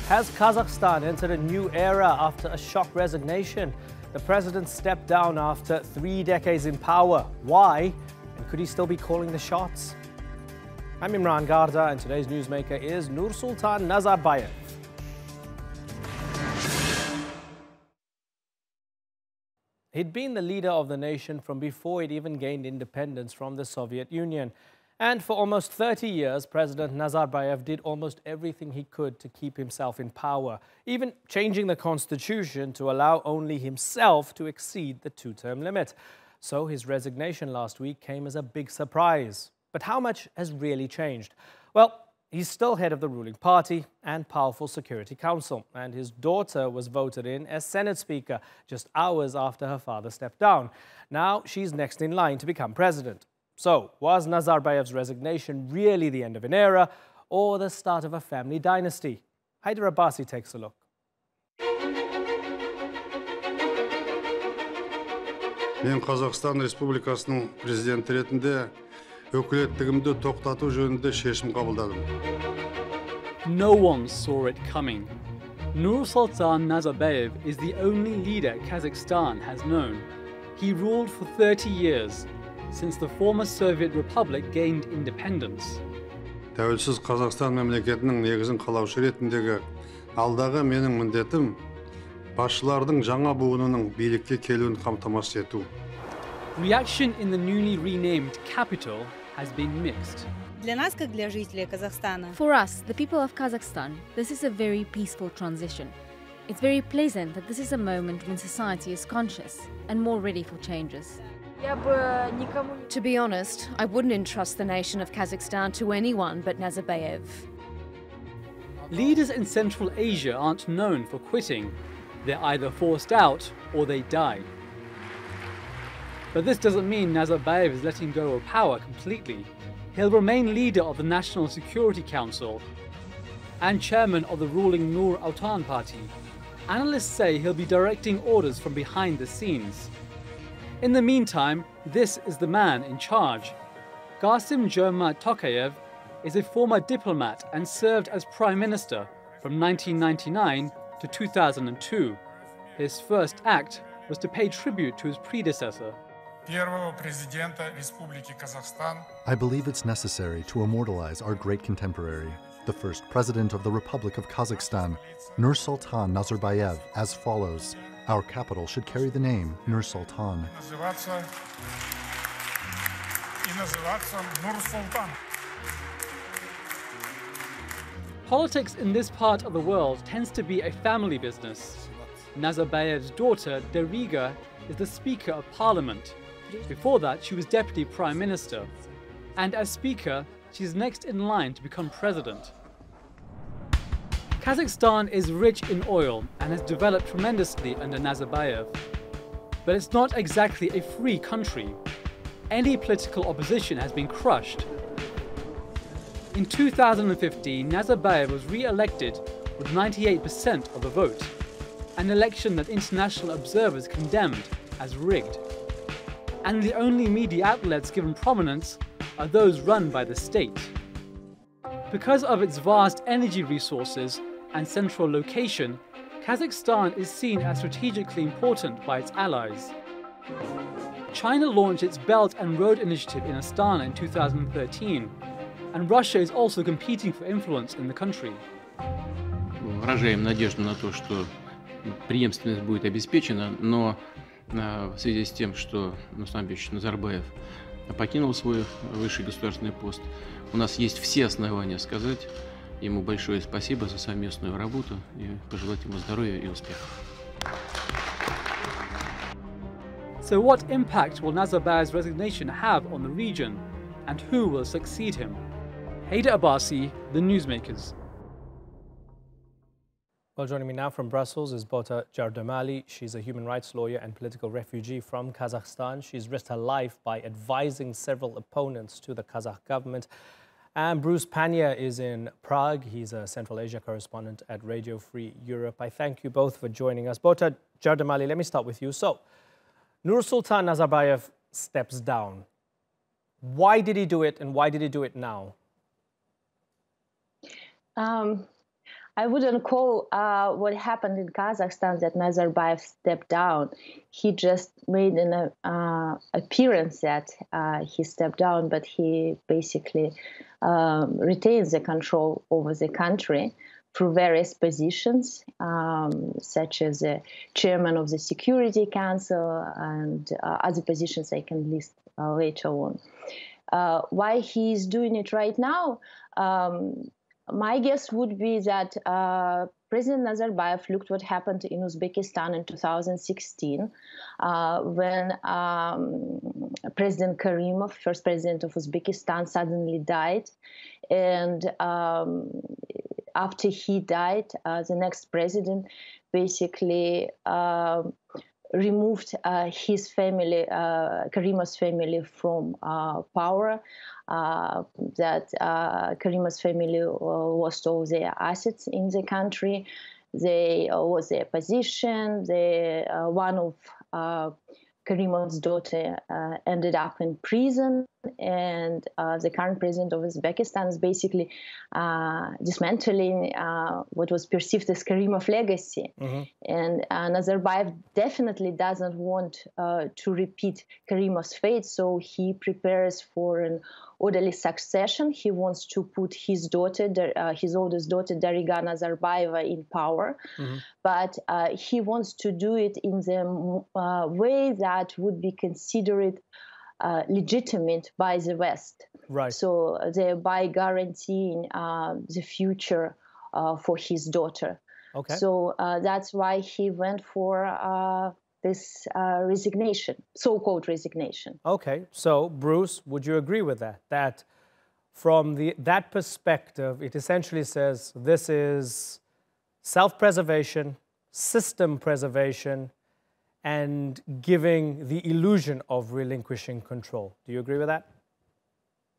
Has Kazakhstan entered a new era after a shock resignation? The president stepped down after 3 decades in power. Why? And could he still be calling the shots? I'm Imran Garda, and today's newsmaker is Nursultan Nazarbayev. He'd been the leader of the nation from before it even gained independence from the Soviet Union. And for almost 30 years, President Nazarbayev did almost everything he could to keep himself in power, even changing the constitution to allow only himself to exceed the 2-term limit. So his resignation last week came as a big surprise. But how much has really changed? Well, he's still head of the ruling party and powerful Security Council, and his daughter was voted in as Senate Speaker just hours after her father stepped down. Now she's next in line to become president. So, was Nazarbayev's resignation really the end of an era or the start of a family dynasty? Haider Abbasi takes a look. Мен Kazakhstan Республикасының президенті ретінде өкілеттігімді тоқтату жөнінде шешім қабылдадым. No one saw it coming. Nursultan Nazarbayev is the only leader Kazakhstan has known. He ruled for 30 years. Since the former Soviet Republic gained independence. Тәуелсіз Қазақстан мемлекетінің негізін қалаушы ретіндегі алдағы менің міндетім басшылардың жаңа буынының билікке келуін қамтамасыз ету. Reaction in the newly renamed capital has been mixed. Для нас, как для жителей Казахстана. For us, the people of Kazakhstan, this is a very peaceful transition. It's very pleasant that this is a moment when society is conscious and more ready for changes. To be honest, I wouldn't entrust the nation of Kazakhstan to anyone but Nazarbayev. Leaders in Central Asia aren't known for quitting. They're either forced out or they die. But this doesn't mean Nazarbayev is letting go of power completely. He'll remain leader of the National Security Council and chairman of the ruling Nur Sultan party. Analysts say he'll be directing orders from behind the scenes. In the meantime, this is the man in charge. Kassym-Jomart Tokayev is a former diplomat and served as prime minister from 1999 to 2002. His first act was to pay tribute to his predecessor. I believe it's necessary to immortalize our great contemporary, the first president of the Republic of Kazakhstan, Nursultan Nazarbayev, as follows. Our capital should carry the name Nur-Sultan. Politics in this part of the world tends to be a family business. Nazarbayev's daughter, Dariga, is the Speaker of Parliament. Before that, she was Deputy Prime Minister. And as Speaker, she's next in line to become President. Kazakhstan is rich in oil and has developed tremendously under Nazarbayev. But it's not exactly a free country. Any political opposition has been crushed. In 2015, Nazarbayev was re-elected with 98% of the vote, an election that international observers condemned as rigged. And the only media outlets given prominence are those run by the state. Because of its vast energy resources and central location, Kazakhstan is seen as strategically important by its allies. China launched its Belt and Road Initiative in Astana in 2013, and Russia is also competing for influence in the country. Выражаем надежду на то, что преемственность будет обеспечена, но в связи с тем, что Нурсултан Назарбаев покинул свой высший государственный пост, у нас есть все основания сказать ему большое спасибо за совместную работу и пожелать ему здоровья и успехов. So what impact will Nazarbayev's resignation have on the region, and who will succeed him? Haider Abbasi, The Newsmakers. Well, joining me now from Brussels is Bota Jardamali. She's a human rights lawyer and political refugee from Kazakhstan. She's risked her life by advising several opponents to the Kazakh government. And Bruce Pania is in Prague. He's a Central Asia correspondent at Radio Free Europe. I thank you both for joining us. Bota Jardamali, let me start with you. So, Nursultan Nazarbayev steps down. Why did he do it, and why did he do it now? I wouldn't call what happened in Kazakhstan that Nazarbayev stepped down. He just made an appearance that he stepped down, but he basically retains the control over the country through various positions, such as the chairman of the Security Council and other positions I can list later on. Why he's doing it right now? My guess would be that President Nazarbayev looked what happened in Uzbekistan in 2016 when President Karimov, first president of Uzbekistan, suddenly died. And after he died, the next president basically removed his family, Karimov's family, from power. That Karimov's family lost all their assets in the country. They lost their position. One of Karimov's daughter ended up in prison, and the current president of Uzbekistan is basically dismantling what was perceived as Karimov legacy. Mm-hmm. And Nazarbayev definitely doesn't want to repeat Karimov's fate, so he prepares for an orderly succession. He wants to put his daughter, his oldest daughter, Dariga Nazarbayeva, in power. Mm-hmm. But he wants to do it in the way that would be considered legitimate by the West. Right. So thereby guaranteeing the future for his daughter. Okay. So that's why he went for this resignation, so-called resignation. Okay. So, Bruce, would you agree with that? That from that perspective, it essentially says this is self-preservation, system preservation, and giving the illusion of relinquishing control. Do you agree with that?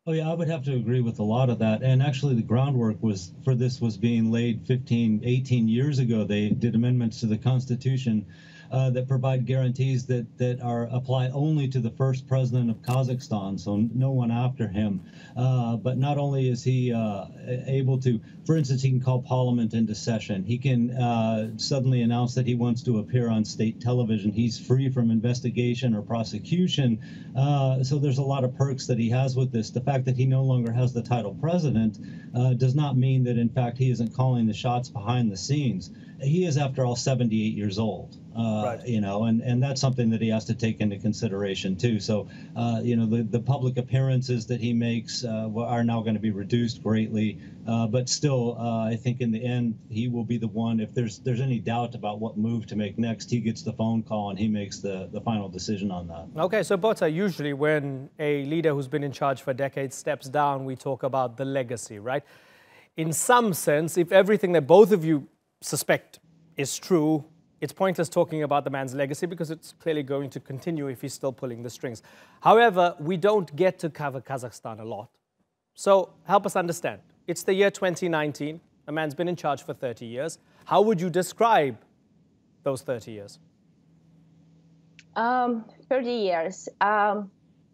Oh, yeah, I would have to agree with a lot of that. And actually, the groundwork for this was being laid 15, 18 years ago. They did amendments to the Constitution that provide guarantees that apply only to the first president of Kazakhstan, so no one after him. But not only is he able to, for instance, he can call parliament into session. He can suddenly announce that he wants to appear on state television. He's free from investigation or prosecution. So there's a lot of perks that he has with this. The fact that he no longer has the title president does not mean that, in fact, he isn't calling the shots behind the scenes. He is, after all, 78 years old. Right. You know, and that's something that he has to take into consideration too. So, you know, the public appearances that he makes are now going to be reduced greatly. But still, I think in the end, he will be the one. If there's any doubt about what move to make next, he gets the phone call and he makes the final decision on that. Okay, so Bota, usually when a leader who's been in charge for decades steps down, we talk about the legacy, right? In some sense, if everything that both of you suspect is true, it's pointless talking about the man's legacy because it's clearly going to continue if he's still pulling the strings. However, we don't get to cover Kazakhstan a lot. So help us understand. It's the year 2019. A man's been in charge for 30 years. How would you describe those 30 years? 30 years.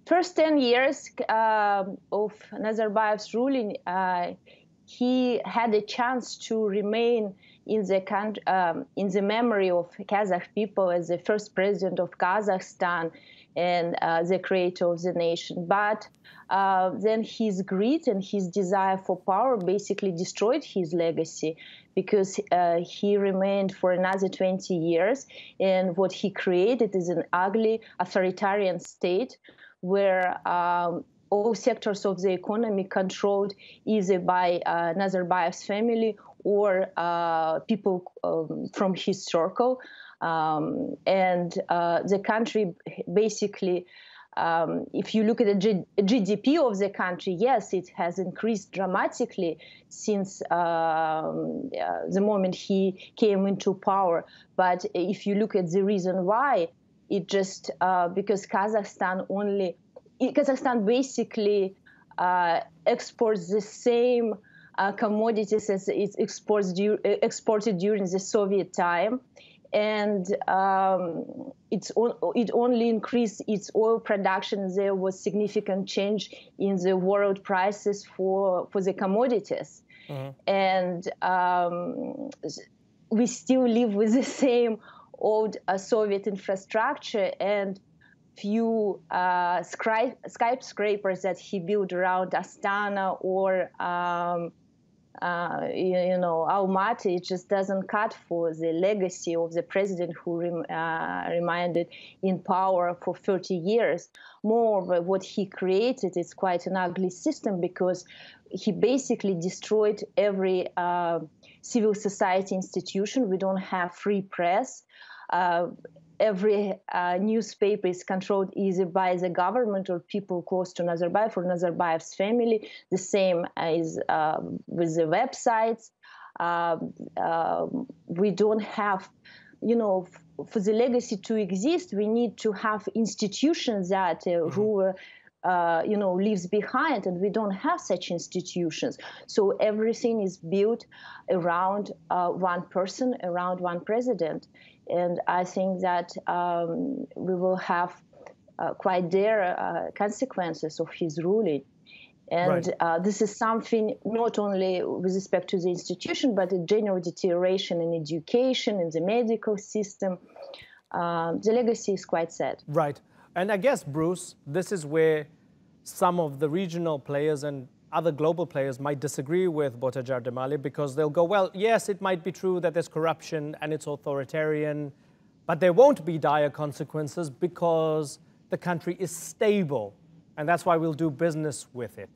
First 10 years of Nazarbayev's ruling, he had a chance to remain in the memory of Kazakh people as the first president of Kazakhstan and the creator of the nation. But then his greed and his desire for power basically destroyed his legacy because he remained for another 20 years. And what he created is an ugly authoritarian state where all sectors of the economy controlled either by Nazarbayev's family or people from his circle. And the country basically, if you look at the GDP of the country, yes, it has increased dramatically since the moment he came into power. But if you look at the reason why, it just because Kazakhstan basically exports the same commodities as it exported during the Soviet time, and it only increased its oil production. There was significant change in the world prices for the commodities, And we still live with the same old Soviet infrastructure and few skyscrapers that he built around Astana or Almaty. It just doesn't cut for the legacy of the president who remained in power for 30 years. Moreover, what he created is quite an ugly system because he basically destroyed every civil society institution. We don't have free press. Every newspaper is controlled either by the government or people close to Nazarbayev or Nazarbayev's family. The same is with the websites. We don't have, for the legacy to exist, we need to have institutions that rule, leaves behind, and we don't have such institutions. So everything is built around one person, around one president. And I think that we will have quite dire consequences of his ruling. And this is something not only with respect to the institution, but a general deterioration in education, in the medical system. The legacy is quite sad. Right. And I guess, Bruce, this is where some of the regional players and other global players might disagree with Bota Jardimali because they'll go, well, yes, it might be true that there's corruption and it's authoritarian, but there won't be dire consequences because the country is stable, and that's why we'll do business with it.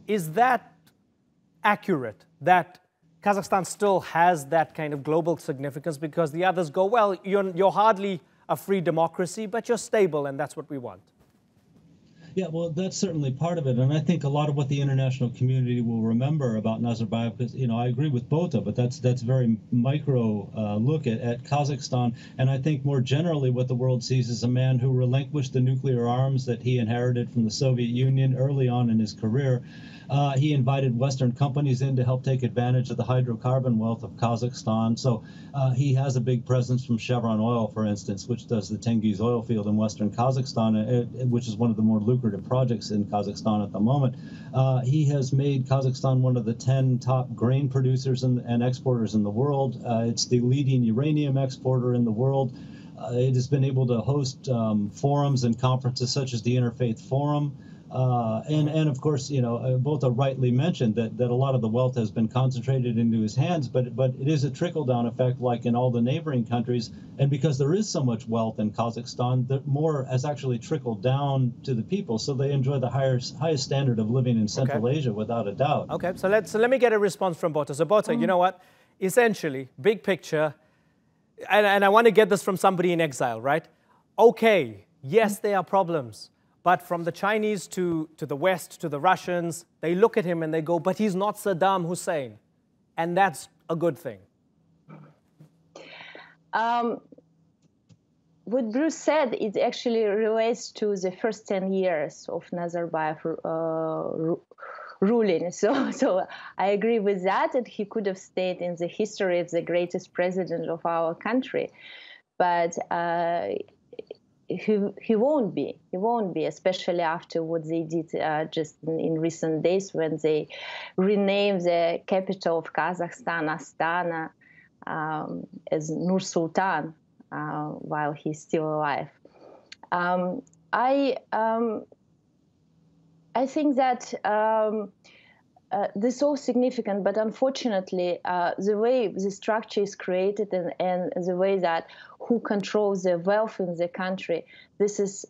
Is that accurate, that Kazakhstan still has that kind of global significance because the others go, well, you're hardly a free democracy, but you're stable, and that's what we want? Yeah, well, that's certainly part of it. And I think a lot of what the international community will remember about Nazarbayev, because, I agree with Bota, but that's very micro look at Kazakhstan. And I think more generally what the world sees is a man who relinquished the nuclear arms that he inherited from the Soviet Union early on in his career. He invited Western companies in to help take advantage of the hydrocarbon wealth of Kazakhstan. So he has a big presence from Chevron Oil, for instance, which does the Tengiz oil field in Western Kazakhstan, which is one of the more lucrative projects in Kazakhstan at the moment. He has made Kazakhstan one of the 10 top grain producers and exporters in the world. It's the leading uranium exporter in the world. It has been able to host forums and conferences such as the Interfaith Forum. And of course, Bota rightly mentioned that a lot of the wealth has been concentrated into his hands, but it is a trickle-down effect like in all the neighboring countries. And because there is so much wealth in Kazakhstan, more has actually trickled down to the people. So they enjoy the highest standard of living in Central Asia, without a doubt. Okay, so let me get a response from Bota. So Bota, you know what? Essentially, big picture, and I want to get this from somebody in exile, right? Okay, yes, there are problems. But from the Chinese to the West, to the Russians, they look at him and they go, but he's not Saddam Hussein. And that's a good thing. What Bruce said, it actually relates to the first 10 years of Nazarbayev ruling. So I agree with that, and he could have stayed in the history of the greatest president of our country. But he won't be. He won't be, especially after what they did just in recent days when they renamed the capital of Kazakhstan, Astana, as Nur Sultan while he's still alive. I think that this is all significant, but unfortunately, the way the structure is created and the way that who controls the wealth in the country, this is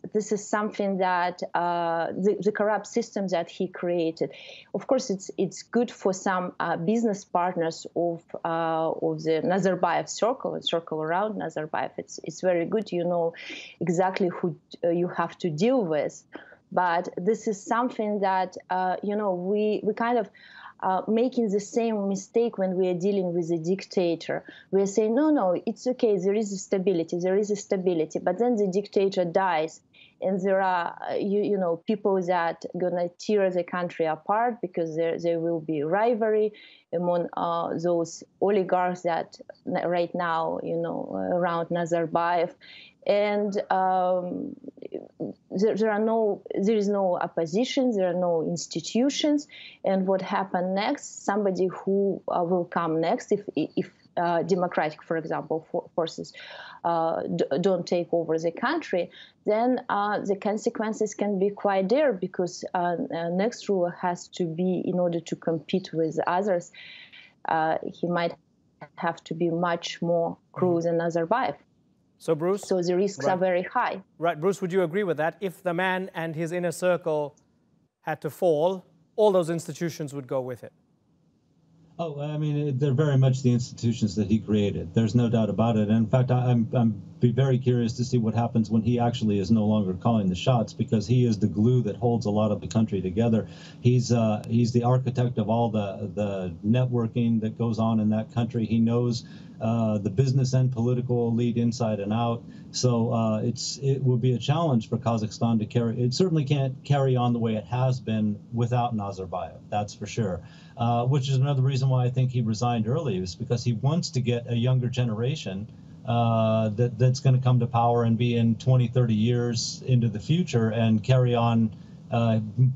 something that the corrupt system that he created. Of course, it's good for some business partners of the Nazarbayev circle around Nazarbayev. It's very good. You know exactly who you have to deal with. But this is something that, we kind of making the same mistake when we are dealing with a dictator. We are saying, no, it's okay, there is a stability. But then the dictator dies. and there are, you know, people that gonna tear the country apart because there will be rivalry among those oligarchs that right now, you know, around Nazarbayev. And there is no opposition, there are no institutions. And what happened next? Somebody who will come next, if democratic, for example, forces don't take over the country, then the consequences can be quite dire, because next ruler has to be, in order to compete with others, he might have to be much more cruel than Nazarbayev. So, Bruce? So the risks are very high. Right. Bruce, would you agree with that? If the man and his inner circle had to fall, all those institutions would go with it? Oh, I mean, they're very much the institutions that he created. There's no doubt about it. And in fact, I'm be very curious to see what happens when he actually is no longer calling the shots, because he is the glue that holds a lot of the country together. He's the architect of all the networking that goes on in that country. He knows the business and political elite inside and out. So it will be a challenge for Kazakhstan to carry. It certainly can't carry on the way it has been without Nazarbayev. That's for sure. Which is another reason why I think he resigned early, is because he wants to get a younger generation that's going to come to power and be in 20, 30 years into the future and carry on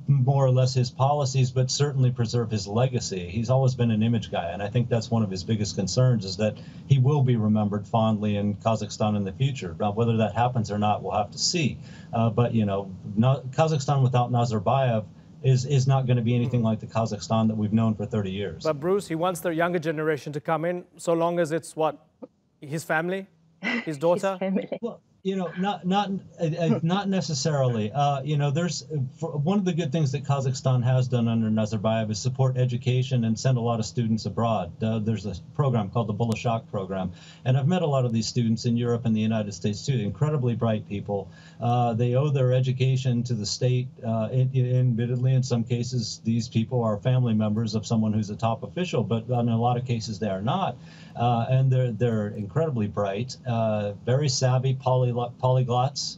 more or less his policies, but certainly preserve his legacy. He's always been an image guy, and I think that's one of his biggest concerns, is that he will be remembered fondly in Kazakhstan in the future. Now, whether that happens or not, we'll have to see. But, you know, Kazakhstan without Nazarbayev is not going to be anything like the Kazakhstan that we've known for 30 years. But Bruce, he wants the younger generation to come in, so long as it's what? His family? His daughter? His family. Well, you know, not necessarily. You know, one of the good things that Kazakhstan has done under Nazarbayev is support education and send a lot of students abroad. There's a program called the Bolshak program, and I've met a lot of these students in Europe and the United States too. Incredibly bright people. They owe their education to the state. Admittedly, in some cases, these people are family members of someone who's a top official, but in a lot of cases they are not. And they're incredibly bright, very savvy polyglots,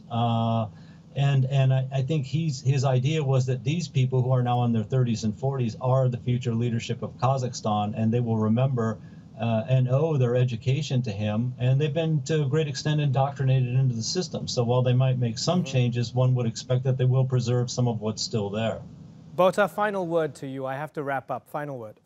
and I think his idea was that these people who are now in their 30s and 40s are the future leadership of Kazakhstan, and they will remember and owe their education to him, and they've been to a great extent indoctrinated into the system. So while they might make some changes, one would expect that they will preserve some of what's still there. Bota, final word to you. I have to wrap up. Final word.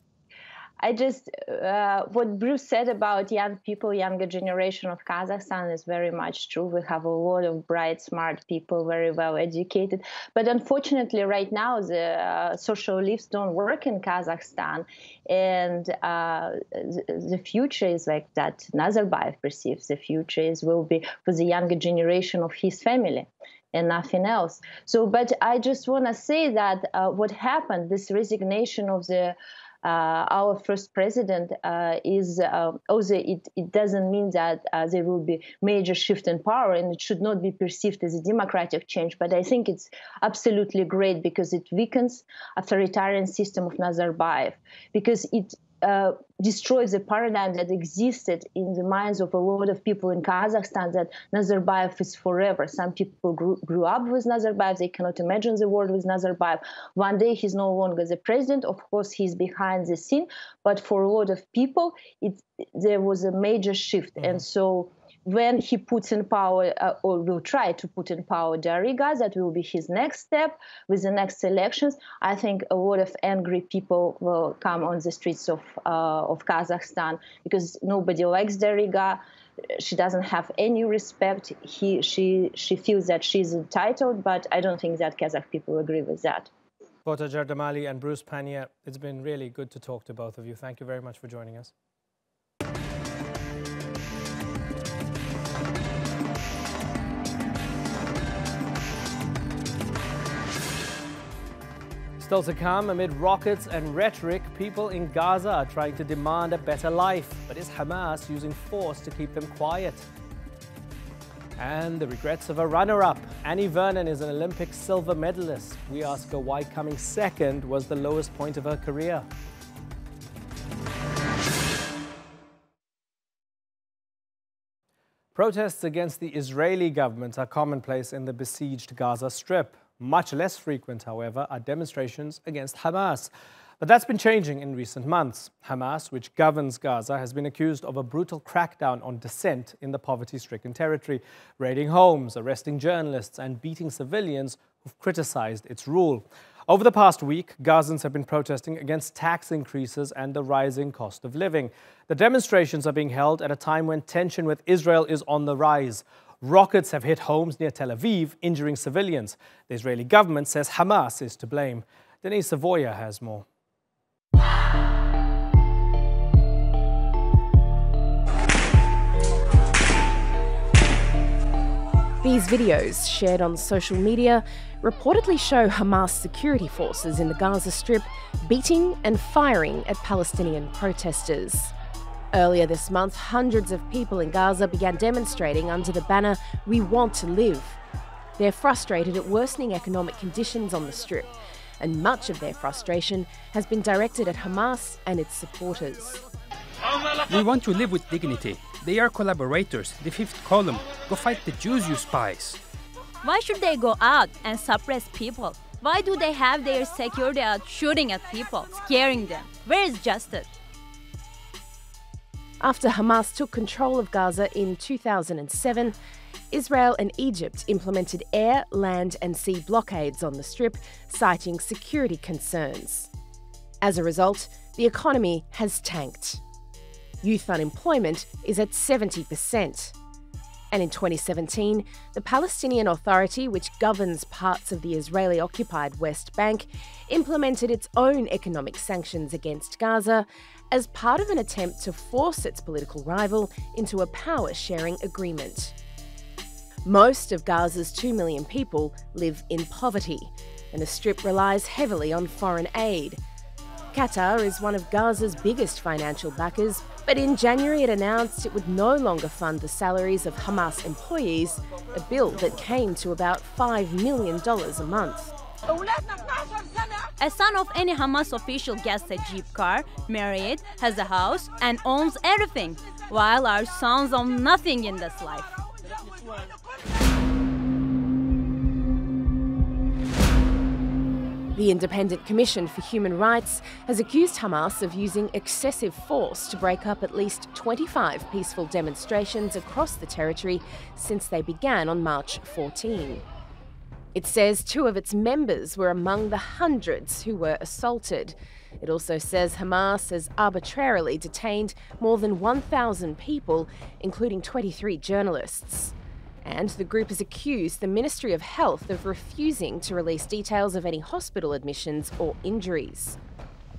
I just, what Bruce said about young people, younger generation of Kazakhstan is very much true. We have a lot of bright, smart people, very well educated. But unfortunately, right now, the social lifts don't work in Kazakhstan. And the future is like that Nazarbayev perceives the future will be for the younger generation of his family and nothing else. So, but I just want to say that what happened, this resignation of our first president is also, it doesn't mean that there will be major shift in power, and it should not be perceived as a democratic change. But I think it's absolutely great, because it weakens authoritarian system of Nazarbayev, because it destroys the paradigm that existed in the minds of a lot of people in Kazakhstan, that Nazarbayev is forever. Some people grew up with Nazarbayev. They cannot imagine the world with Nazarbayev. One day he's no longer the president. Of course, he's behind the scene. But for a lot of people, there was a major shift. And so when he puts in power, or will try to put in power Dariga, that will be his next step with the next elections. I think a lot of angry people will come on the streets of Kazakhstan, because nobody likes Dariga. She doesn't have any respect. She feels that she's entitled, but I don't think that Kazakh people agree with that. Bota Jardamali and Bruce Pania, it's been really good to talk to both of you. Thank you very much for joining us. Still to come, amid rockets and rhetoric, people in Gaza are trying to demand a better life. But is Hamas using force to keep them quiet? And the regrets of a runner-up. Annie Vernon is an Olympic silver medalist. We ask her why coming second was the lowest point of her career. Protests against the Israeli government are commonplace in the besieged Gaza Strip. Much less frequent, however, are demonstrations against Hamas. But that's been changing in recent months. Hamas, which governs Gaza, has been accused of a brutal crackdown on dissent in the poverty-stricken territory, raiding homes, arresting journalists, and beating civilians who've criticized its rule. Over the past week, Gazans have been protesting against tax increases and the rising cost of living. The demonstrations are being held at a time when tension with Israel is on the rise. Rockets have hit homes near Tel Aviv, injuring civilians. The Israeli government says Hamas is to blame. Denise Savoya has more. These videos, shared on social media, reportedly show Hamas security forces in the Gaza Strip beating and firing at Palestinian protesters. Earlier this month, hundreds of people in Gaza began demonstrating under the banner, "We want to live." They're frustrated at worsening economic conditions on the Strip, and much of their frustration has been directed at Hamas and its supporters. We want to live with dignity. They are collaborators, the fifth column. Go fight the Jews, you spies. Why should they go out and suppress people? Why do they have their security out shooting at people, scaring them? Where is justice? After Hamas took control of Gaza in 2007, Israel and Egypt implemented air, land and sea blockades on the Strip, citing security concerns. As a result, the economy has tanked. Youth unemployment is at 70%. And in 2017, the Palestinian Authority, which governs parts of the Israeli-occupied West Bank, implemented its own economic sanctions against Gaza as part of an attempt to force its political rival into a power-sharing agreement. Most of Gaza's 2 million people live in poverty, and the Strip relies heavily on foreign aid. Qatar is one of Gaza's biggest financial backers, but in January it announced it would no longer fund the salaries of Hamas employees, a bill that came to about $5 million a month. A son of any Hamas official gets a Jeep car, married, has a house, and owns everything, while our sons own nothing in this life. The Independent Commission for Human Rights has accused Hamas of using excessive force to break up at least 25 peaceful demonstrations across the territory since they began on March 14. It says 2 of its members were among the hundreds who were assaulted. It also says Hamas has arbitrarily detained more than 1,000 people, including 23 journalists. And the group has accused the Ministry of Health of refusing to release details of any hospital admissions or injuries.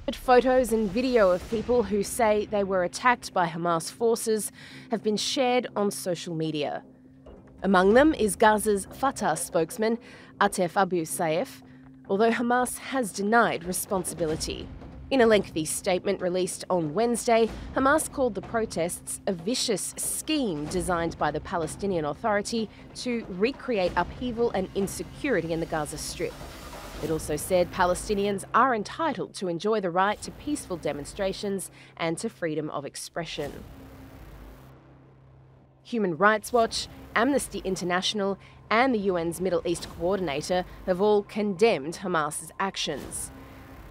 But photos and video of people who say they were attacked by Hamas forces have been shared on social media. Among them is Gaza's Fatah spokesman, Atef Abu Saif, although Hamas has denied responsibility. In a lengthy statement released on Wednesday, Hamas called the protests a vicious scheme designed by the Palestinian Authority to recreate upheaval and insecurity in the Gaza Strip. It also said Palestinians are entitled to enjoy the right to peaceful demonstrations and to freedom of expression. Human Rights Watch, Amnesty International, and the UN's Middle East coordinator have all condemned Hamas's actions.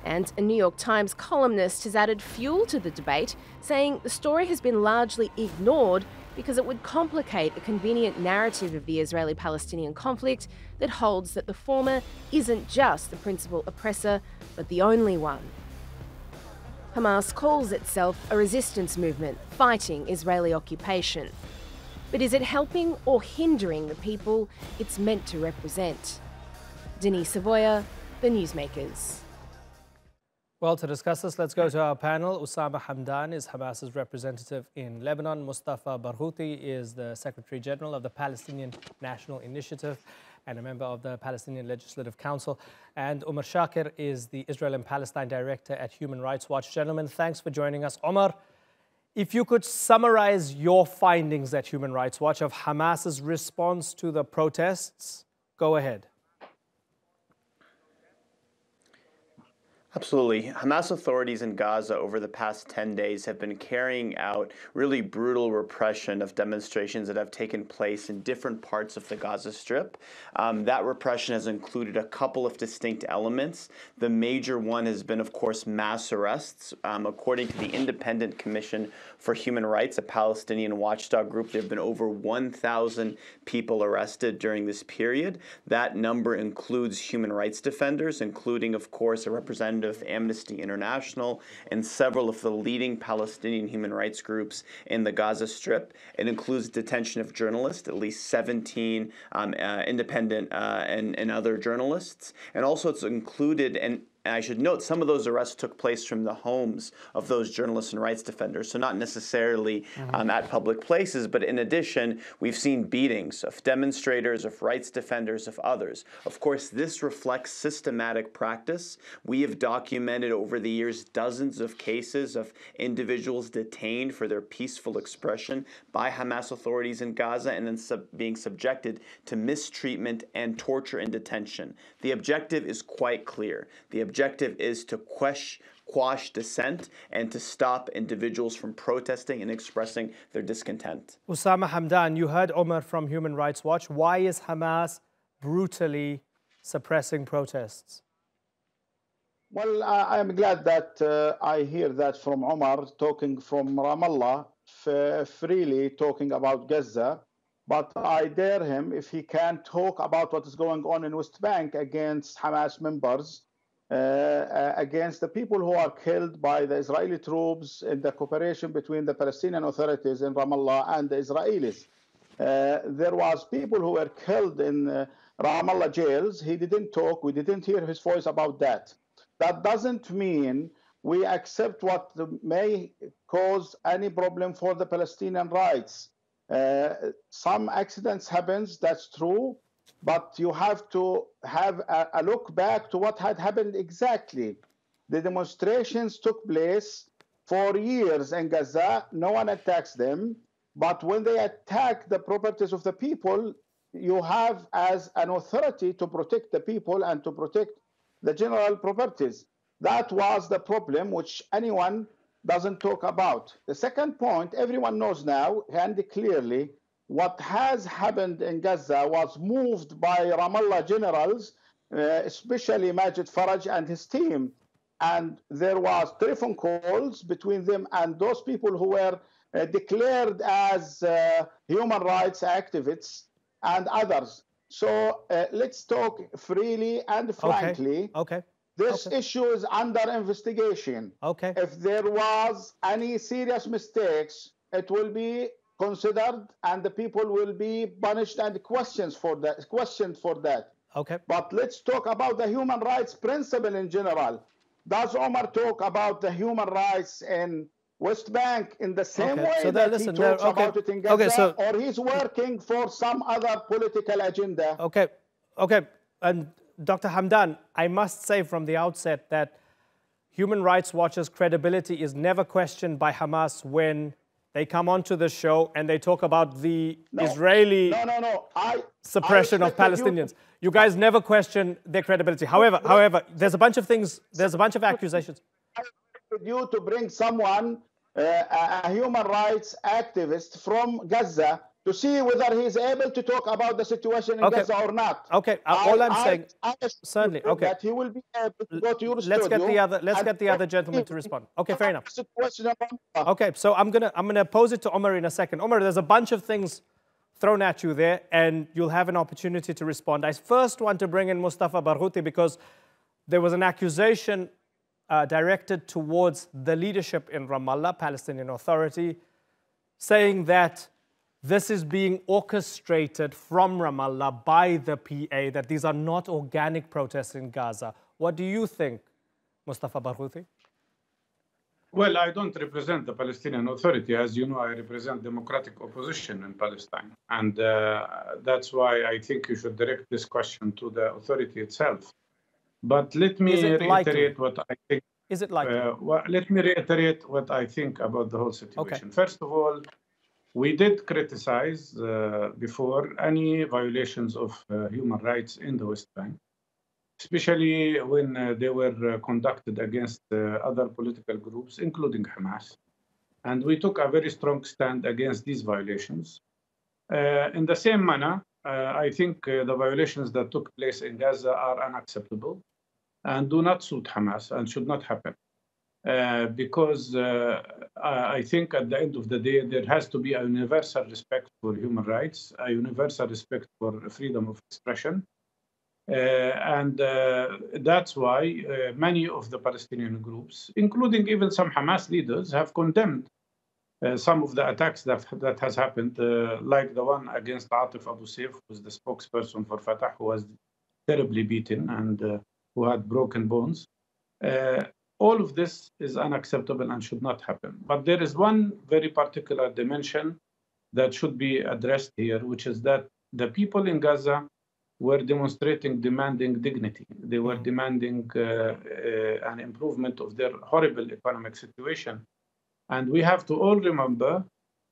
And a New York Times columnist has added fuel to the debate, saying the story has been largely ignored because it would complicate a convenient narrative of the Israeli-Palestinian conflict that holds that the former isn't just the principal oppressor, but the only one. Hamas calls itself a resistance movement fighting Israeli occupation. But is it helping or hindering the people it's meant to represent? Denise Savoya, The Newsmakers. Well, to discuss this, let's go to our panel. Usama Hamdan is Hamas's representative in Lebanon. Mustafa Barghouti is the Secretary General of the Palestinian National Initiative and a member of the Palestinian Legislative Council. And Omar Shakir is the Israel and Palestine Director at Human Rights Watch. Gentlemen, thanks for joining us. Omar, if you could summarize your findings at Human Rights Watch of Hamas's response to the protests, go ahead. Absolutely. Hamas authorities in Gaza over the past 10 days have been carrying out really brutal repression of demonstrations that have taken place in different parts of the Gaza Strip. That repression has included a couple of distinct elements. The major one has been, of course, mass arrests. According to the Independent Commission for Human Rights, a Palestinian watchdog group, there have been over 1,000 people arrested during this period. That number includes human rights defenders, including, of course, a representative of Amnesty International and several of the leading Palestinian human rights groups in the Gaza Strip. It includes detention of journalists, at least 17 independent and other journalists. And also it's included, and I should note, some of those arrests took place from the homes of those journalists and rights defenders, so not necessarily at public places, but in addition, we've seen beatings of demonstrators, of rights defenders, of others. Of course, this reflects systematic practice. We have documented over the years dozens of cases of individuals detained for their peaceful expression by Hamas authorities in Gaza and then being subjected to mistreatment and torture in detention. The objective is quite clear. The objective is to quash dissent and to stop individuals from protesting and expressing their discontent. Osama Hamdan, you heard Omar from Human Rights Watch. Why is Hamas brutally suppressing protests? Well, I am glad that I hear that from Omar, talking from Ramallah, freely talking about Gaza. But I dare him, if he can talk about what is going on in West Bank against Hamas members, against the people who are killed by the Israeli troops in the cooperation between the Palestinian authorities in Ramallah and the Israelis. There was people who were killed in Ramallah jails. He didn't talk. We didn't hear his voice about that. That doesn't mean we accept what may cause any problem for the Palestinian rights. Some accidents happens, that's true, but you have to have a look back to what had happened exactly. The demonstrations took place for years in Gaza. No one attacks them, but when they attack the properties of the people, you have as an authority to protect the people and to protect the general properties. That was the problem which anyone doesn't talk about. The second point, everyone knows now and clearly what has happened in Gaza was moved by Ramallah generals, especially Majid Faraj and his team. And there was telephone calls between them and those people who were declared as human rights activists and others. So let's talk freely and frankly. Okay. This issue is under investigation. Okay. If there was any serious mistakes, it will be considered and the people will be punished and questioned for that. Okay. But let's talk about the human rights principle in general. Does Omar talk about the human rights in West Bank in the same way so that he talks about it in Gaza, or he's working for some other political agenda? Okay. And Dr. Hamdan, I must say from the outset that Human Rights Watch's credibility is never questioned by Hamas when they come onto the show and they talk about the Israeli suppression of Palestinians. You guys never question their credibility. However, there's a bunch of things, there's a bunch of accusations. I expect you to bring someone, a human rights activist from Gaza, to see whether he's able to talk about the situation in Gaza or not. Okay, all I'm saying, certainly, that he will be able to go to your studio. Let's get the other gentleman to respond. Okay, fair enough. Okay, so I'm gonna pose it to Omar in a second. Omar, there's a bunch of things thrown at you there, and you'll have an opportunity to respond. I first want to bring in Mustafa Barghouti because there was an accusation directed towards the leadership in Ramallah, Palestinian Authority, saying that this is being orchestrated from Ramallah by the PA, that these are not organic protests in Gaza. What do you think, Mustafa Barghouti? Well, I don't represent the Palestinian Authority. As you know, I represent democratic opposition in Palestine. And that's why I think you should direct this question to the authority itself. But let me reiterate what I think. Is it likely? Let me reiterate what I think about the whole situation. Okay. First of all, we did criticize before any violations of human rights in the West Bank. especially when they were conducted against other political groups, including Hamas. And we took a very strong stand against these violations. In the same manner, I think the violations that took place in Gaza are unacceptable and do not suit Hamas and should not happen. Because I think at the end of the day, there has to be a universal respect for human rights, a universal respect for freedom of expression. And that's why many of the Palestinian groups, including even some Hamas leaders, have condemned some of the attacks that has happened, like the one against Atif Abu Saif, who was the spokesperson for Fatah, who was terribly beaten and who had broken bones. All of this is unacceptable and should not happen. But there is one very particular dimension that should be addressed here, which is that the people in Gaza were demanding dignity. They were demanding an improvement of their horrible economic situation. And we have to all remember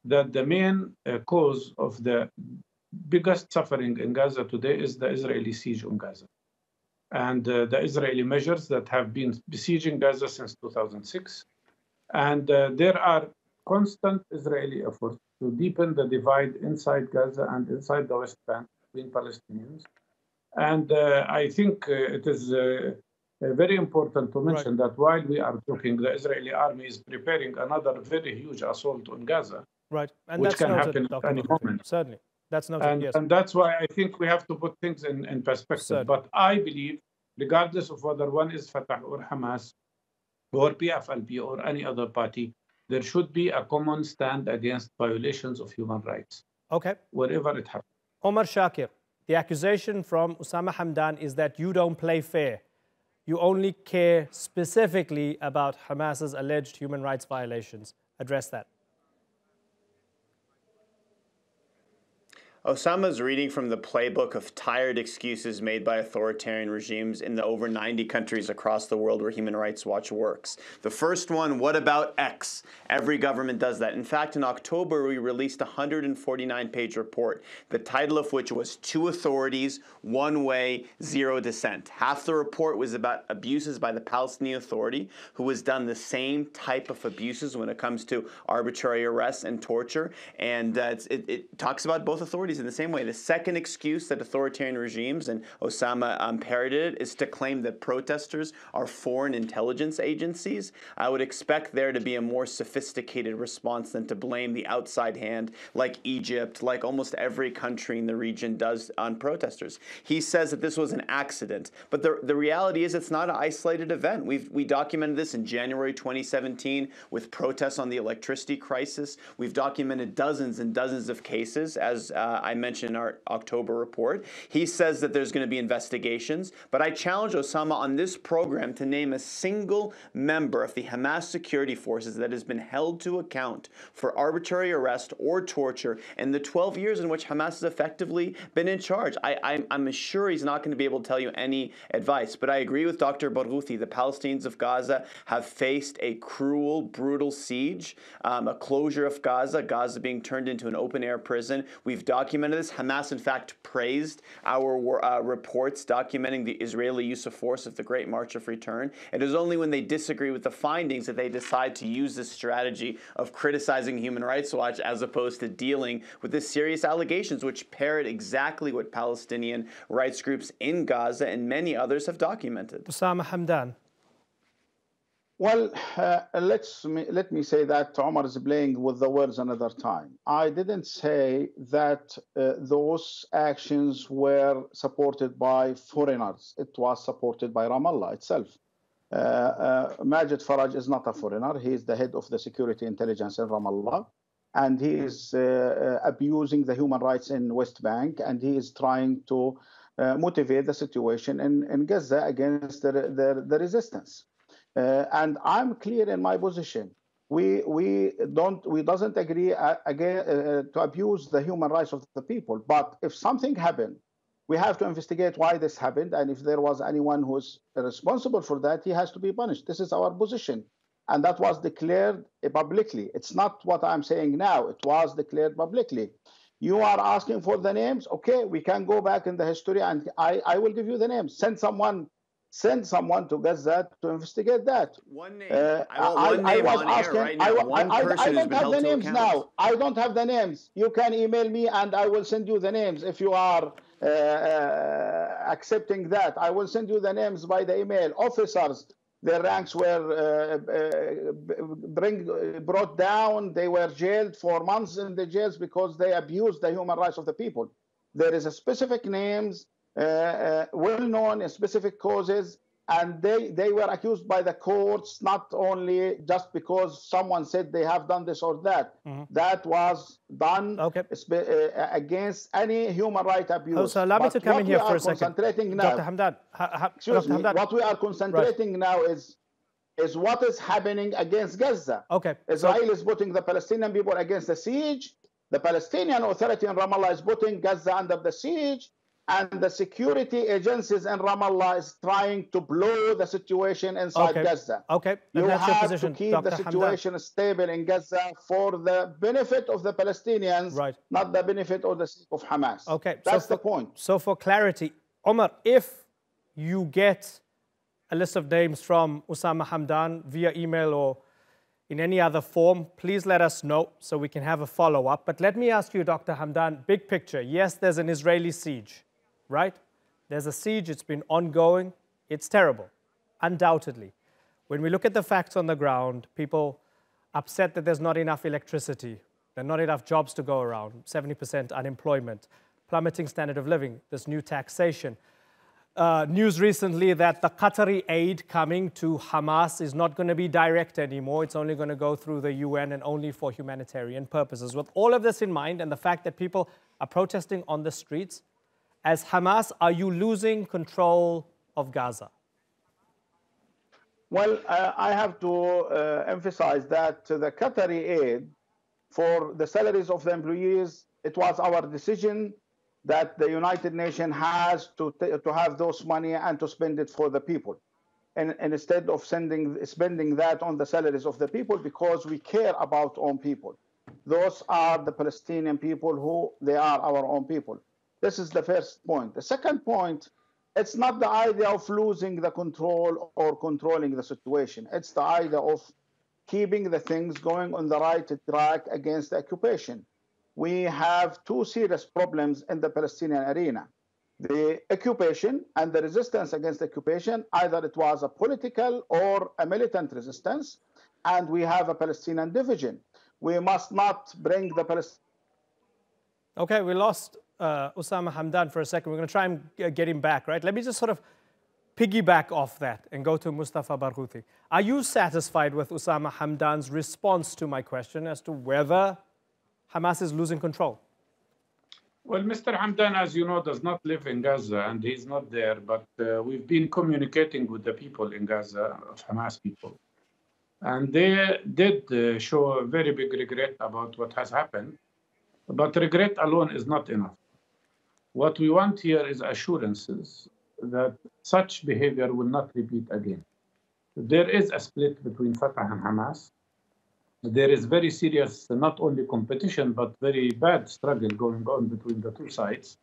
that the main cause of the biggest suffering in Gaza today is the Israeli siege on Gaza. And the Israeli measures that have been besieging Gaza since 2006. And there are constant Israeli efforts to deepen the divide inside Gaza and inside the West Bank between Palestinians. And I think it is very important to mention that while we are talking, the Israeli army is preparing another very huge assault on Gaza, and which that's can noted, happen at any moment. Certainly, that's noted, yes. And that's why I think we have to put things in perspective. Certainly. But I believe, regardless of whether one is Fatah or Hamas or PFLP or any other party, there should be a common stand against violations of human rights. Okay. Wherever it happens. Omar Shakir, the accusation from Osama Hamdan is that you don't play fair. You only care specifically about Hamas's alleged human rights violations. Address that. Osama's reading from the playbook of tired excuses made by authoritarian regimes in the over 90 countries across the world where Human Rights Watch works. The first one, what about X? Every government does that. In fact, in October, we released a 149-page report, the title of which was Two Authorities, One Way, Zero Dissent. Half the report was about abuses by the Palestinian Authority, who has done the same type of abuses when it comes to arbitrary arrests and torture. And it talks about both authorities in the same way. The second excuse that authoritarian regimes, and Osama parroted it, is to claim that protesters are foreign intelligence agencies. I would expect there to be a more sophisticated response than to blame the outside hand like Egypt, like almost every country in the region does on protesters. He says that this was an accident, but the reality is it's not an isolated event. We documented this in January 2017 with protests on the electricity crisis. We've documented dozens and dozens of cases, as I mentioned in our October report. He says that there's going to be investigations, but I challenge Osama on this program to name a single member of the Hamas security forces that has been held to account for arbitrary arrest or torture in the 12 years in which Hamas has effectively been in charge. I'm sure he's not going to be able to tell you any advice, but I agree with Dr. Barghouti. The Palestinians of Gaza have faced a cruel, brutal siege, a closure of Gaza, Gaza being turned into an open-air prison. We've documented this. Hamas, in fact, praised our reports documenting the Israeli use of force of the Great March of Return. It is only when they disagree with the findings that they decide to use this strategy of criticizing Human Rights Watch as opposed to dealing with the serious allegations which parrot exactly what Palestinian rights groups in Gaza and many others have documented. Osama Hamdan. Well, let me say that Omar is playing with the words another time. I didn't say that those actions were supported by foreigners. It was supported by Ramallah itself. Majid Faraj is not a foreigner. He is the head of the security intelligence in Ramallah, and he is abusing the human rights in West Bank, and he is trying to motivate the situation in Gaza against the resistance. And I'm clear in my position. We doesn't agree again to abuse the human rights of the people. But if something happened, we have to investigate why this happened, and if there was anyone who is responsible for that, he has to be punished. This is our position, and that was declared publicly. It's not what I'm saying now. It was declared publicly. You are asking for the names. Okay, we can go back in the history, and I will give you the names. Send someone to Gaza to investigate that. One name. I want one name on air right now. One person who's been held to account. Now. I don't have the names. You can email me, and I will send you the names if you are accepting that. I will send you the names by the email. Officers, their ranks were brought down. They were jailed for months in the jails because they abused the human rights of the people. There is a specific names, well known in specific causes, and they were accused by the courts, not only just because someone said they have done this or that. That was done against any human right abuse. So allow me to come in here for a second. Dr. Hamdan, excuse me, what we are concentrating now is what is happening against Gaza. Israel is putting the Palestinian people against the siege. The Palestinian Authority in Ramallah is putting Gaza under the siege. And the security agencies in Ramallah is trying to blow the situation inside Gaza. You have to keep the situation stable in Gaza for the benefit of the Palestinians, not the benefit or the sake of Hamas. That's the point. So for clarity, Omar, if you get a list of names from Osama Hamdan via email or in any other form, please let us know so we can have a follow-up. But let me ask you, Dr. Hamdan, big picture. Yes, there's an Israeli siege. Right? There's a siege, it's been ongoing, it's terrible, undoubtedly. When we look at the facts on the ground, people upset that there's not enough electricity, there are not enough jobs to go around, 70% unemployment, plummeting standard of living, this new taxation. News recently that the Qatari aid coming to Hamas is not going to be direct anymore, it's only going to go through the UN and only for humanitarian purposes. With all of this in mind and the fact that people are protesting on the streets, as Hamas, are you losing control of Gaza? Well, I have to emphasize that the Qatari aid for the salaries of the employees, it was our decision that the United Nations has to have those money and to spend it for the people. And instead of spending that on the salaries of the people, because we care about our own people. Those are the Palestinian people who they are our own people. This is the first point. The second point, it's not the idea of losing the control or controlling the situation. It's the idea of keeping the things going on the right track against the occupation. We have two serious problems in the Palestinian arena. The occupation and the resistance against the occupation, either it was a political or a militant resistance, and we have a Palestinian division. We must not bring the Palestinian... Okay, we lost Osama Hamdan for a second. We're going to try and get him back, right? Let me just sort of piggyback off that and go to Mustafa Barghouti. Are you satisfied with Osama Hamdan's response to my question as to whether Hamas is losing control? Well, Mr. Hamdan, as you know, does not live in Gaza, and he's not there. But we've been communicating with the people in Gaza, of Hamas people. And they did show a very big regret about what has happened. But regret alone is not enough. What we want here is assurances that such behavior will not repeat again. There is a split between Fatah and Hamas. There is very serious, not only competition, but very bad struggle going on between the two sides,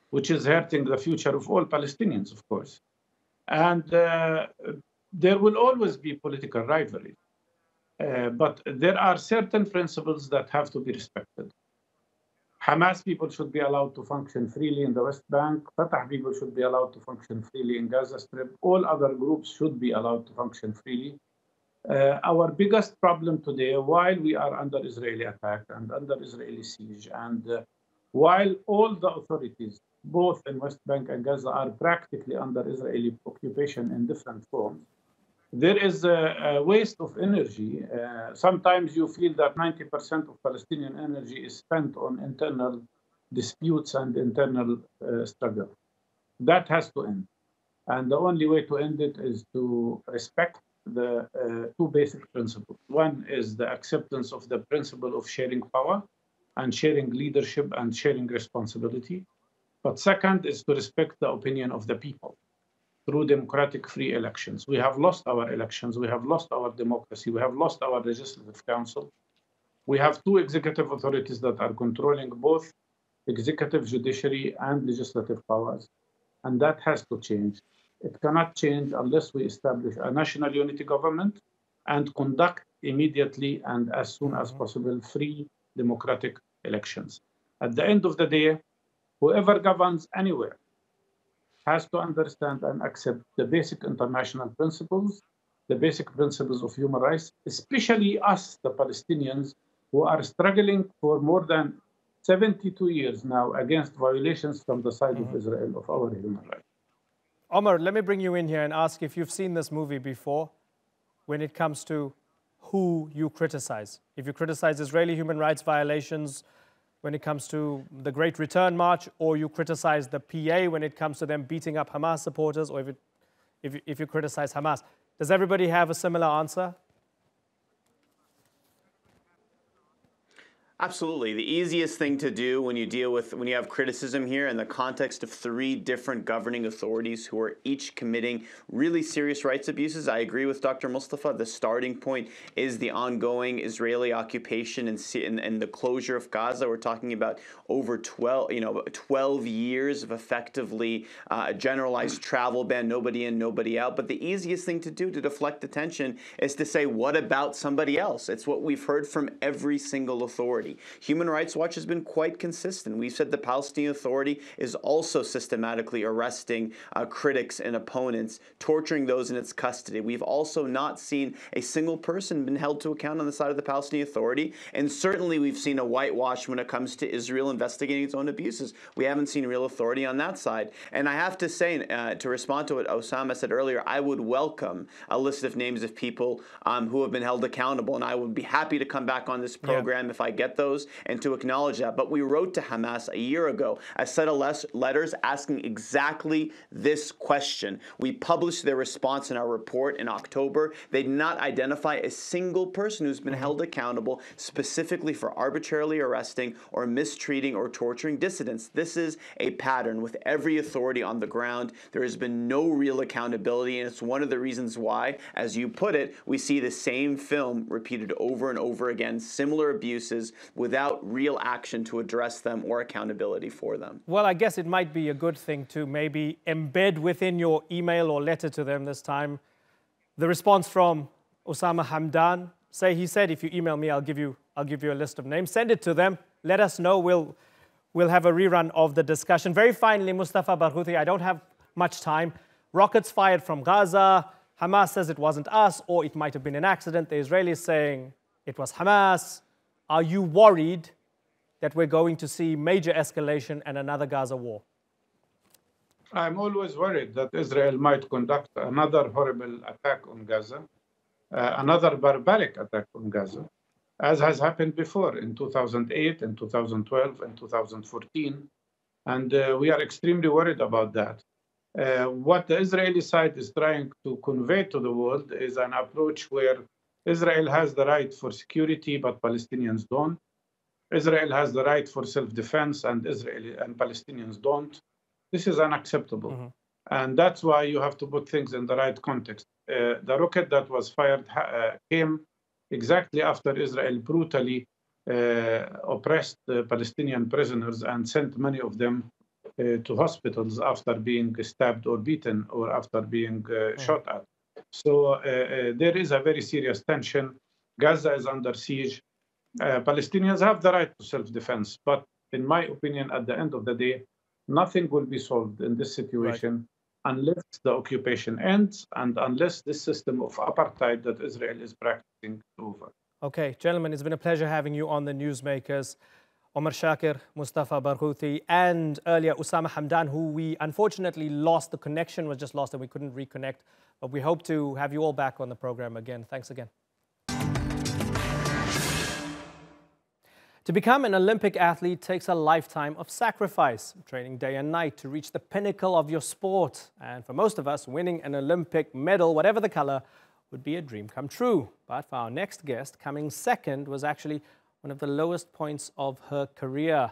which is hurting the future of all Palestinians, of course. And there will always be political rivalry. But there are certain principles that have to be respected. Hamas people should be allowed to function freely in the West Bank. Fatah people should be allowed to function freely in Gaza Strip. All other groups should be allowed to function freely. Our biggest problem today, while we are under Israeli attack and under Israeli siege, and while all the authorities, both in West Bank and Gaza, are practically under Israeli occupation in different forms, there is a waste of energy. Sometimes you feel that 90% of Palestinian energy is spent on internal disputes and internal struggle. That has to end. And the only way to end it is to respect the two basic principles. One is the acceptance of the principle of sharing power and sharing leadership and sharing responsibility. But second is to respect the opinion of the people through democratic free elections. We have lost our elections, we have lost our democracy, we have lost our legislative council. We have two executive authorities that are controlling both executive, judiciary, and legislative powers. And that has to change. It cannot change unless we establish a national unity government and conduct immediately and as soon as possible free democratic elections. At the end of the day, whoever governs anywhere has to understand and accept the basic international principles, the basic principles of human rights, especially us, the Palestinians, who are struggling for more than 72 years now against violations from the side of Israel of our human rights. Omar, let me bring you in here and ask if you've seen this movie before when it comes to who you criticize. If you criticize Israeli human rights violations when it comes to the Great Return March, or you criticize the PA when it comes to them beating up Hamas supporters, or if you criticize Hamas. Does everybody have a similar answer? Absolutely. The easiest thing to do when you have criticism here in the context of 3 different governing authorities who are each committing really serious rights abuses. I agree with Dr. Mustafa. The starting point is the ongoing Israeli occupation and the closure of Gaza. We're talking about over 12 years of effectively a generalized travel ban, nobody in, nobody out. But the easiest thing to do to deflect attention is to say, what about somebody else? It's what we've heard from every single authority. Human Rights Watch has been quite consistent. We've said the Palestinian Authority is also systematically arresting critics and opponents, torturing those in its custody. We've also not seen a single person been held to account on the side of the Palestinian Authority, and certainly we've seen a whitewash when it comes to Israel investigating its own abuses. We haven't seen real authority on that side. And I have to say, to respond to what Osama said earlier, I would welcome a list of names of people who have been held accountable, and I would be happy to come back on this program if I get those and to acknowledge that. But we wrote to Hamas a year ago a set of letters asking exactly this question. We published their response in our report in October. They did not identify a single person who's been held accountable specifically for arbitrarily arresting or mistreating or torturing dissidents. This is a pattern with every authority on the ground. There has been no real accountability, and it's one of the reasons why, as you put it, we see the same film repeated over and over again, similar abuses, without real action to address them or accountability for them. Well, I guess it might be a good thing to maybe embed within your email or letter to them this time the response from Osama Hamdan. He said, if you email me, I'll give you a list of names. Send it to them. Let us know. We'll have a rerun of the discussion. Very finally, Mustafa Barghouti, I don't have much time. Rockets fired from Gaza. Hamas says it wasn't us, or it might have been an accident. The Israelis saying it was Hamas. Are you worried that we're going to see major escalation and another Gaza war? I'm always worried that Israel might conduct another horrible attack on Gaza, another barbaric attack on Gaza, as has happened before in 2008, and 2012, and 2014. And we are extremely worried about that. What the Israeli side is trying to convey to the world is an approach where Israel has the right for security, but Palestinians don't. Israel has the right for self-defense, and Israeli and Palestinians don't. This is unacceptable. And that's why you have to put things in the right context. The rocket that was fired came exactly after Israel brutally oppressed the Palestinian prisoners and sent many of them to hospitals after being stabbed or beaten or after being shot at. So there is a very serious tension. Gaza is under siege. Palestinians have the right to self-defense, but in my opinion, at the end of the day, nothing will be solved in this situation unless the occupation ends and unless this system of apartheid that Israel is practicing is over. Okay, gentlemen, it's been a pleasure having you on the Newsmakers. Omar Shakir, Mustafa Barghouti, and earlier Osama Hamdan, who we unfortunately lost. The connection was just lost and we couldn't reconnect. But we hope to have you all back on the program again. Thanks again. To become an Olympic athlete takes a lifetime of sacrifice, training day and night to reach the pinnacle of your sport. And for most of us, winning an Olympic medal, whatever the color, would be a dream come true. But for our next guest, coming second was actually one of the lowest points of her career.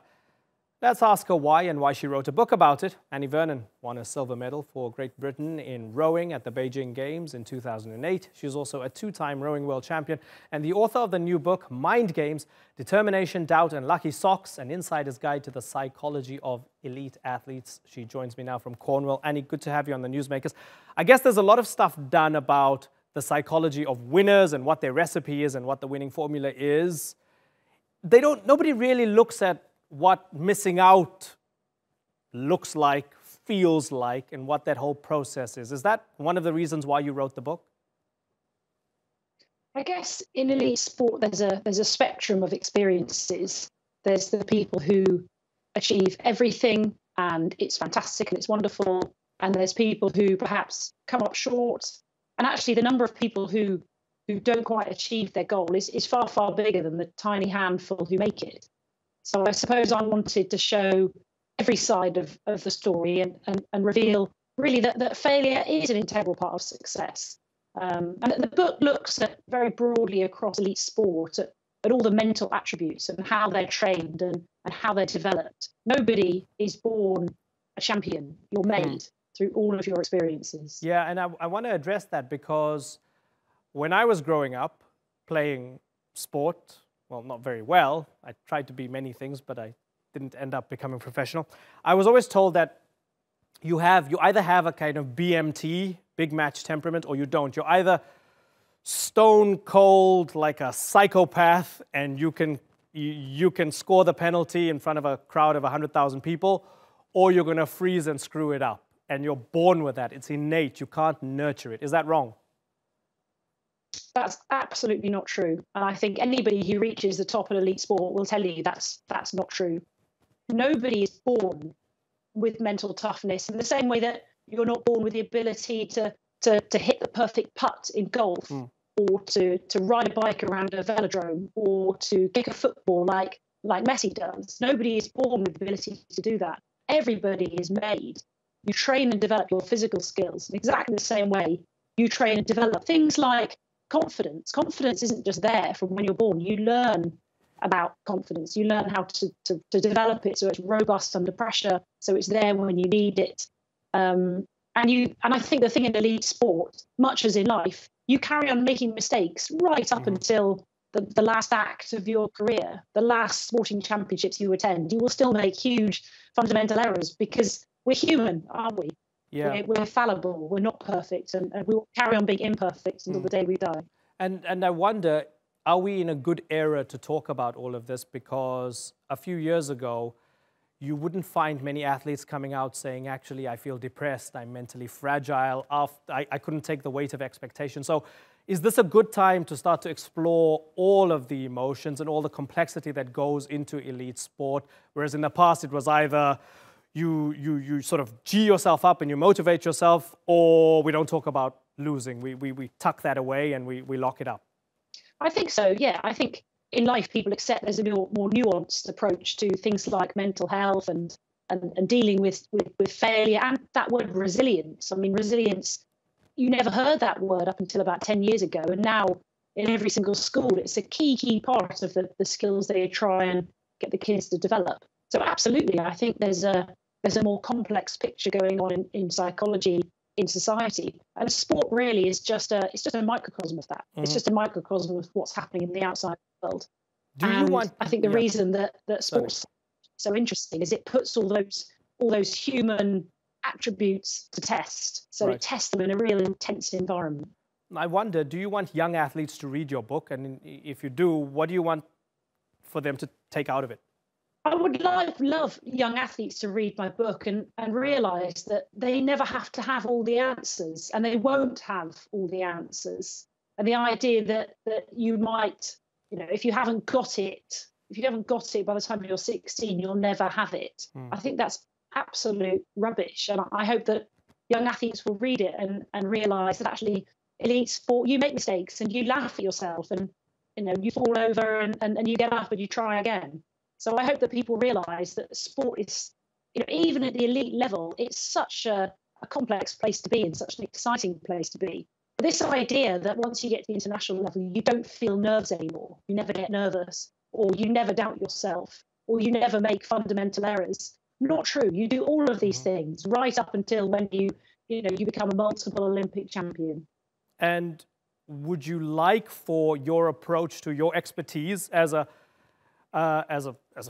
Let's ask her why and why she wrote a book about it. Annie Vernon won a silver medal for Great Britain in rowing at the Beijing Games in 2008. She's also a two-time rowing world champion and the author of the new book, Mind Games, Determination, Doubt and Lucky Socks, an insider's guide to the psychology of elite athletes. She joins me now from Cornwall. Annie, good to have you on the Newsmakers. I guess there's a lot of stuff done about the psychology of winners and what their recipe is and what the winning formula is. Nobody really looks at what missing out looks like, feels like, and what that whole process is. Is that one of the reasons why you wrote the book? I guess in elite sport, there's a spectrum of experiences. There's the people who achieve everything and it's fantastic and it's wonderful. And there's people who perhaps come up short. And actually the number of people who don't quite achieve their goal is far, far bigger than the tiny handful who make it. So I suppose I wanted to show every side of the story and reveal really that failure is an integral part of success. And the book looks at very broadly across elite sport at all the mental attributes and how they're trained and how they're developed. Nobody is born a champion. You're made through all of your experiences. Yeah, and I want to address that because when I was growing up playing sport, well, not very well. I tried to be many things, but I didn't end up becoming professional. I was always told that you either have a kind of BMT, big match temperament, or you don't. You're either stone cold like a psychopath and you can score the penalty in front of a crowd of 100,000 people, or you're going to freeze and screw it up. And you're born with that. It's innate. You can't nurture it. Is that wrong? That's absolutely not true. And I think anybody who reaches the top of elite sport will tell you that's not true. Nobody is born with mental toughness in the same way that you're not born with the ability to hit the perfect putt in golf or to ride a bike around a velodrome or to kick a football like Messi does. Nobody is born with the ability to do that. Everybody is made. You train and develop your physical skills in exactly the same way you train and develop things like confidence. Confidence isn't just there from when you're born. You learn about confidence. You learn how to develop it so it's robust under pressure, so it's there when you need it. And I think the thing in elite sport, much as in life, you carry on making mistakes right up until the last act of your career, the last sporting championships you attend. You will still make huge fundamental errors because we're human, aren't we? Yeah. We're fallible, we're not perfect, and we will carry on being imperfect until the day we die. And I wonder, are we in a good era to talk about all of this? Because a few years ago, you wouldn't find many athletes coming out saying, actually, I feel depressed, I'm mentally fragile, I couldn't take the weight of expectation. So is this a good time to start to explore all of the emotions and all the complexity that goes into elite sport? Whereas in the past, it was either you sort of G yourself up and you motivate yourself, or we don't talk about losing. We tuck that away and we lock it up. I think so, yeah. I think in life people accept there's a more nuanced approach to things like mental health and dealing with failure and that word resilience. I mean, resilience, you never heard that word up until about 10 years ago. And now in every single school, it's a key part of the skills they try and get the kids to develop. So absolutely, I think there's a more complex picture going on in psychology, in society, and sport really is just a microcosm of that. It's just a microcosm of what's happening in the outside world. I think the reason that sports is so interesting is it puts all those human attributes to test. So it tests them in a real intense environment. I wonder, do you want young athletes to read your book? And if you do, what do you want for them to take out of it? I would love young athletes to read my book and realise that they never have to have all the answers, and they won't have all the answers. And the idea that you might, if you haven't got it by the time you're 16, you'll never have it. I think that's absolute rubbish. And I hope that young athletes will read it and realise that actually elite sport, you make mistakes and you laugh at yourself and you fall over and you get up and you try again. So I hope that people realise that sport is, even at the elite level, it's such a complex place to be and such an exciting place to be. But this idea that once you get to the international level, you don't feel nerves anymore, you never get nervous, or you never doubt yourself, or you never make fundamental errors. Not true. You do all of these things right up until when you become a multiple Olympic champion. And would you like for your approach to your expertise as a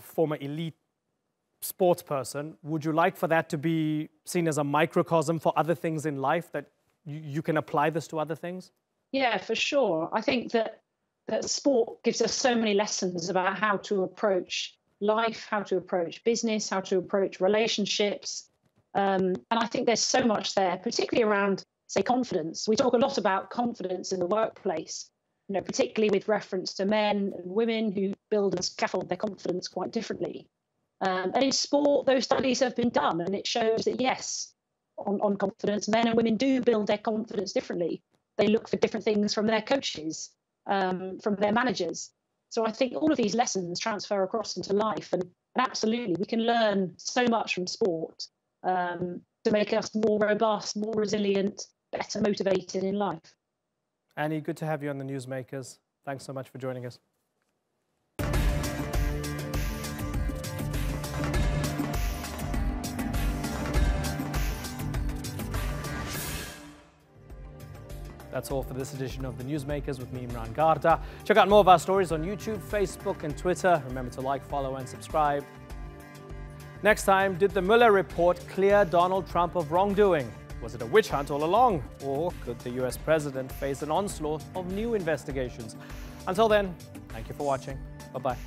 former elite sports person, would you like for that to be seen as a microcosm for other things in life, that you can apply this to other things? Yeah, for sure. I think that sport gives us so many lessons about how to approach life, how to approach business, how to approach relationships. And I think there's so much there, particularly around, say, confidence. We talk a lot about confidence in the workplace, particularly with reference to men and women who build and scaffold their confidence quite differently. And in sport, those studies have been done, and it shows that, yes, on confidence, men and women do build their confidence differently. They look for different things from their coaches, from their managers. So I think all of these lessons transfer across into life, and absolutely, we can learn so much from sport to make us more robust, more resilient, better motivated in life. Annie, good to have you on the Newsmakers. Thanks so much for joining us. That's all for this edition of the Newsmakers with me, Imran Garda. Check out more of our stories on YouTube, Facebook and Twitter. Remember to like, follow and subscribe. Next time, did the Mueller report clear Donald Trump of wrongdoing? Was it a witch hunt all along? Or could the US president face an onslaught of new investigations? Until then, thank you for watching. Bye-bye.